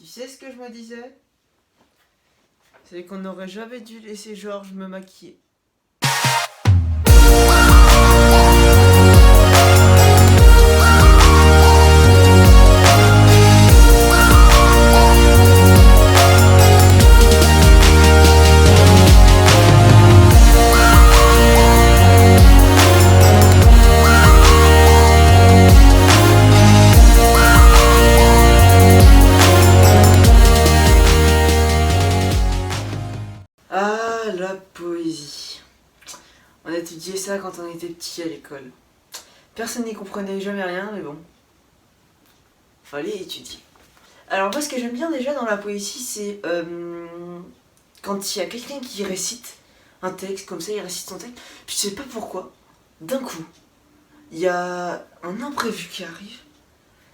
Tu sais ce que je me disais? C'est qu'on n'aurait jamais dû laisser Georges me maquiller. Ah, la poésie. On étudiait ça quand on était petit à l'école. Personne n'y comprenait jamais rien, mais bon. Fallait étudier. Alors moi, ce que j'aime bien déjà dans la poésie, c'est quand il y a quelqu'un qui récite un texte, comme ça, il récite son texte, puis je sais pas pourquoi, d'un coup, il y a un imprévu qui arrive,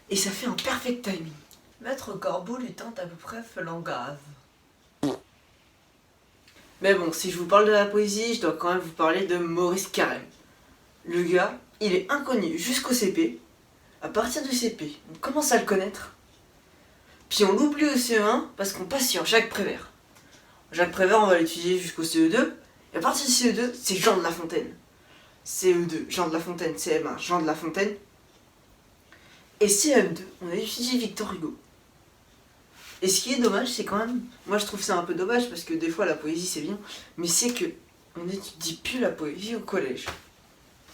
et ça fait un perfect timing. Maître Corbeau lui tente à peu près langage. Mais bon, si je vous parle de la poésie, je dois quand même vous parler de Maurice Carême. Le gars, il est inconnu jusqu'au CP. À partir du CP, on commence à le connaître. Puis on l'oublie au CE1 parce qu'on passe sur Jacques Prévert. Jacques Prévert, on va l'étudier jusqu'au CE2. Et à partir du CE2, c'est Jean de La Fontaine. CE2, Jean de La Fontaine. CM1, Jean de La Fontaine. Et CM2, on a étudié Victor Hugo. Et ce qui est dommage, c'est quand même... Moi, je trouve ça un peu dommage, parce que des fois, la poésie, c'est bien. Mais c'est que on n'étudie plus la poésie au collège.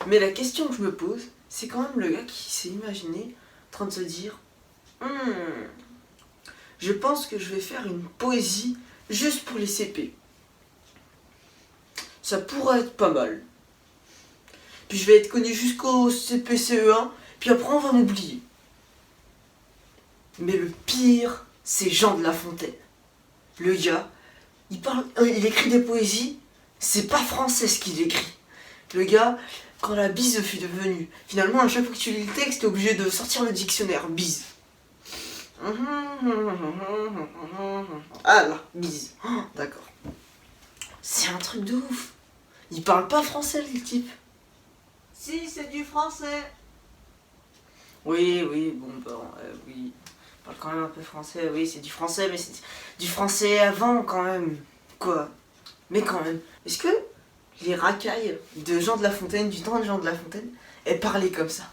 Mais la question que je me pose, c'est quand même le gars qui s'est imaginé en train de se dire je pense que je vais faire une poésie juste pour les CP. Ça pourrait être pas mal. Puis je vais être connu jusqu'au CP CE1, puis après on va m'oublier. Mais le pire, c'est Jean de La Fontaine. Le gars, il écrit des poésies, c'est pas français ce qu'il écrit. Le gars, quand la bise fut devenue, finalement à chaque fois que tu lis le texte, t'es obligé de sortir le dictionnaire, bise. Ah là, bise. Oh, d'accord. C'est un truc de ouf. Il parle pas français le type. Si, c'est du français. Oui, bon, oui. Il parle quand même un peu français, oui, c'est du français, mais c'est du français avant quand même. Quoi? Mais quand même. Est-ce que les racailles de Jean de La Fontaine, du temps de Jean de La Fontaine, elles parlaient comme ça?